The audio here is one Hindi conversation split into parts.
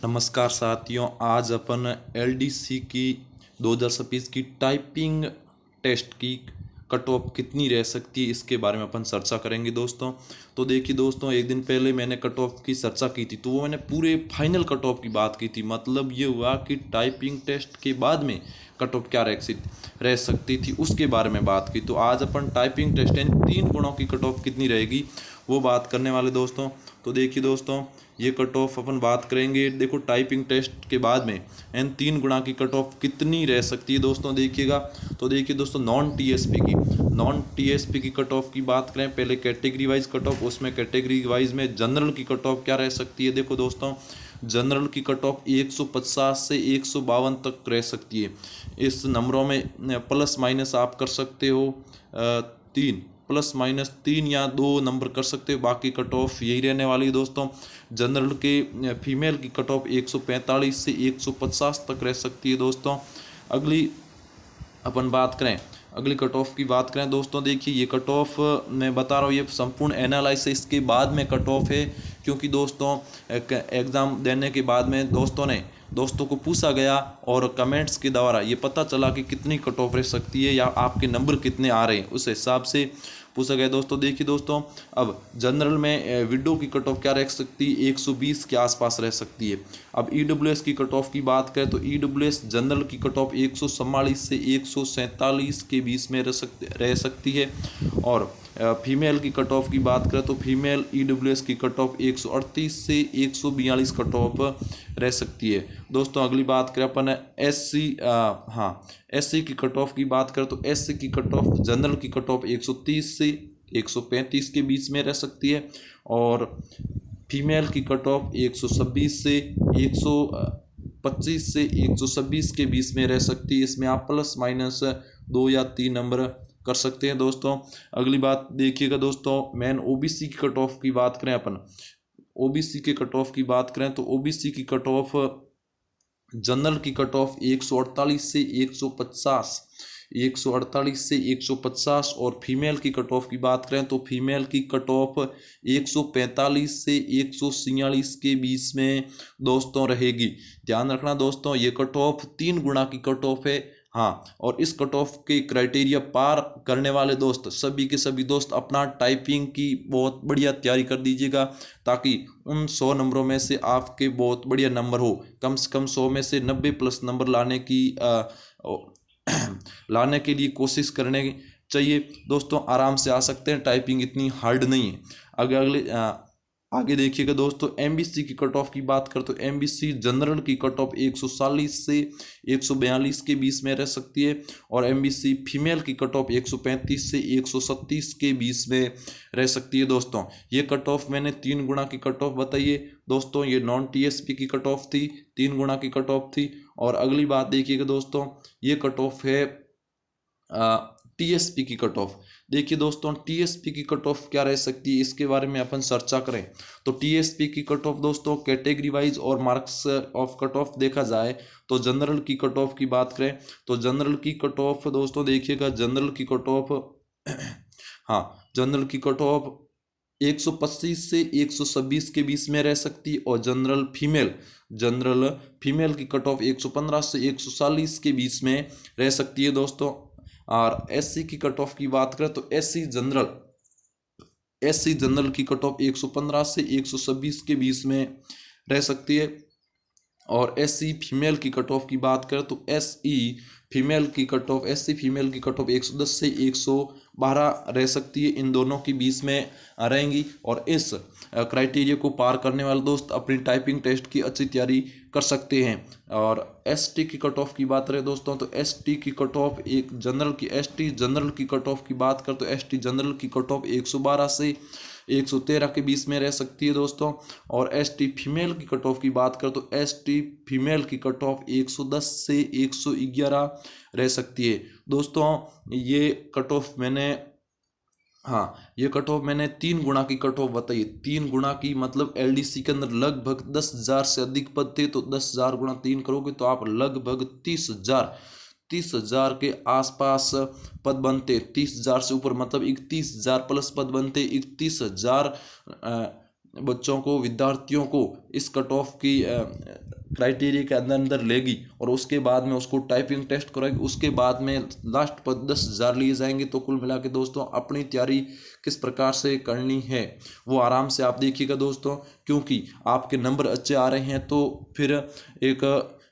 नमस्कार साथियों, आज अपन एलडीसी की 2026 की टाइपिंग टेस्ट की कट ऑफ कितनी रह सकती है इसके बारे में अपन चर्चा करेंगे दोस्तों। तो देखिए दोस्तों, एक दिन पहले मैंने कट ऑफ की चर्चा की थी, तो वो मैंने पूरे फाइनल कट ऑफ की बात की थी। मतलब ये हुआ कि टाइपिंग टेस्ट के बाद में कट ऑफ क्या रह सकती थी उसके बारे में बात की। तो आज अपन टाइपिंग टेस्ट इन 3 गुणों की कट ऑफ कितनी रहेगी वो बात करने वाले दोस्तों। तो देखिए दोस्तों, ये कट ऑफ अपन बात करेंगे। देखो, टाइपिंग टेस्ट के बाद में इन 3 गुणा की कट ऑफ कितनी रह सकती है दोस्तों, देखिएगा। तो देखिए दोस्तों, नॉन टीएसपी की कट ऑफ की बात करें, पहले कैटेगरी वाइज कट ऑफ, उसमें कैटेगरी वाइज में जनरल की कट ऑफ क्या रह सकती है। देखो दोस्तों, जनरल की कट ऑफ 150 से 152 तक रह सकती है। इस नंबरों में प्लस माइनस आप कर सकते हो 3 या 2 नंबर कर सकते हो, बाकी कट ऑफ यही रहने वाली है दोस्तों। जनरल के फीमेल की कट ऑफ 145 से 150 तक रह सकती है दोस्तों। अगली कट ऑफ की बात करें दोस्तों, देखिए ये कट ऑफ मैं बता रहा हूँ, ये संपूर्ण एनालिसिस के बाद में कट ऑफ है। क्योंकि दोस्तों एग्ज़ाम देने के बाद में दोस्तों को पूछा गया और कमेंट्स के द्वारा ये पता चला कि कितनी कट ऑफ रह सकती है या आपके नंबर कितने आ रहे हैं, उस हिसाब से पूछा गया दोस्तों। देखिए दोस्तों, अब जनरल में विडो की कट ऑफ क्या रह सकती है, 120 के आसपास रह सकती है। अब ईडब्ल्यूएस की कट ऑफ की बात करें तो ईडब्ल्यूएस जनरल की कट ऑफ 144 से 147 के बीच में रह सकती है। और फीमेल की कट ऑफ की बात करें तो फीमेल ईडब्ल्यूएस की कट ऑफ 138 से 142 कट ऑफ रह सकती है दोस्तों। अगली बात करें अपन एससी की कट ऑफ की बात करें तो एससी की कट ऑफ जनरल की कट ऑफ 130 से 135 के बीच में रह सकती है। और फीमेल की कट ऑफ 126 से 125 से 126 के बीच में रह सकती है। इसमें आप प्लस माइनस 2 या 3 नंबर कर सकते हैं दोस्तों। अगली बात देखिएगा दोस्तों, मेन ओबीसी की कट ऑफ की बात करें अपन, ओबीसी के कट ऑफ की बात करें तो ओबीसी की कट ऑफ जनरल की कट ऑफ 148 से 150 और फीमेल की कट ऑफ की बात करें तो फीमेल की कट ऑफ 145 से 146 के बीच में दोस्तों रहेगी। ध्यान रखना दोस्तों, ये कट ऑफ 3 गुणा की कट ऑफ है। हाँ, और इस कट ऑफ के क्राइटेरिया पार करने वाले दोस्त सभी के सभी दोस्त अपना टाइपिंग की बहुत बढ़िया तैयारी कर दीजिएगा, ताकि उन 100 नंबरों में से आपके बहुत बढ़िया नंबर हो। कम से कम 100 में से 90 प्लस नंबर लाने के लिए कोशिश करने चाहिए दोस्तों। आराम से आ सकते हैं, टाइपिंग इतनी हार्ड नहीं है। आगे देखिएगा दोस्तों, एमबीसी की कट ऑफ की बात करें तो एमबीसी जनरल की कट ऑफ 140 से 142 के बीच में रह सकती है। और एमबीसी फीमेल की कट ऑफ 135 से 137 के बीच में रह सकती है दोस्तों। ये कट ऑफ मैंने 3 गुणा की कट ऑफ बताई है दोस्तों। ये नॉन टीएसपी की कट ऑफ थी, 3 गुणा की कट ऑफ थी। और अगली बात देखिएगा दोस्तों, ये कट ऑफ है टीएसपी की कट ऑफ। देखिए दोस्तों, टीएसपी की कट ऑफ क्या रह सकती है इसके बारे में अपन चर्चा करें तो टीएसपी की कट ऑफ दोस्तों कैटेगरी वाइज और मार्क्स ऑफ कट ऑफ देखा जाए तो जनरल की कट ऑफ की बात करें तो जनरल की कट ऑफ दोस्तों देखिएगा, जनरल की कट ऑफ जनरल की कट ऑफ 125 से 126 के बीच में रह सकती है। और जनरल फीमेल की कट ऑफ 115 से 140 के बीच में रह सकती है दोस्तों। और एससी की कट ऑफ की बात करें तो एससी जनरल की कट ऑफ 115 से 126 के बीच में रह सकती है। और एससी फीमेल की कट ऑफ की बात करें तो एससी फीमेल की कट ऑफ 110 से 112 रह सकती है, इन दोनों के बीच में रहेंगी। और इस क्राइटेरिया को पार करने वाले दोस्त अपनी टाइपिंग टेस्ट की अच्छी तैयारी कर सकते हैं। और एसटी की कट ऑफ की बात करें दोस्तों तो एसटी की कट ऑफ एसटी जनरल की कट ऑफ की बात करें तो एसटी जनरल की कट ऑफ 112 से 113 के बीच में रह सकती है दोस्तों। और एसटी फीमेल की कट ऑफ की बात करें तो एसटी फीमेल की कट ऑफ 110 से 111 रह सकती है दोस्तों। ये कट ऑफ मैंने 3 गुणा की कट ऑफ बताई। 3 गुणा की मतलब एलडीसी के अंदर लगभग 10,000 से अधिक पद थे, तो 10,000 गुणा 3 करोगे तो आप लगभग 30,000 के आसपास पद बनते। 30,000 से ऊपर मतलब 31,000 प्लस पद बनते। 31,000 बच्चों को, विद्यार्थियों को इस कट ऑफ की क्राइटेरिया के अंदर लेगी और उसके बाद में उसको टाइपिंग टेस्ट कराएगी, उसके बाद में लास्ट पर 10,000 लिए जाएंगे। तो कुल मिला के दोस्तों अपनी तैयारी किस प्रकार से करनी है वो आराम से आप देखिएगा दोस्तों, क्योंकि आपके नंबर अच्छे आ रहे हैं तो फिर एक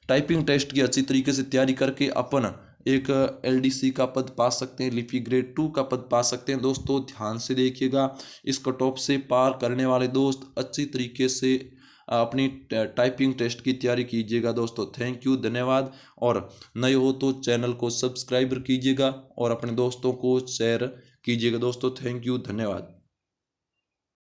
टाइपिंग टेस्ट की अच्छी तरीके से तैयारी करके अपन एक LDC का पद पा सकते हैं, लिपि ग्रेड 2 का पद पा सकते हैं। दोस्तों ध्यान से देखिएगा, इस कट ऑफ से पार करने वाले दोस्त अच्छी तरीके से अपनी टाइपिंग टेस्ट की तैयारी कीजिएगा दोस्तों। थैंक यू, धन्यवाद। और नए हो तो चैनल को सब्सक्राइब कीजिएगा और अपने दोस्तों को शेयर कीजिएगा दोस्तों। थैंक यू, धन्यवाद।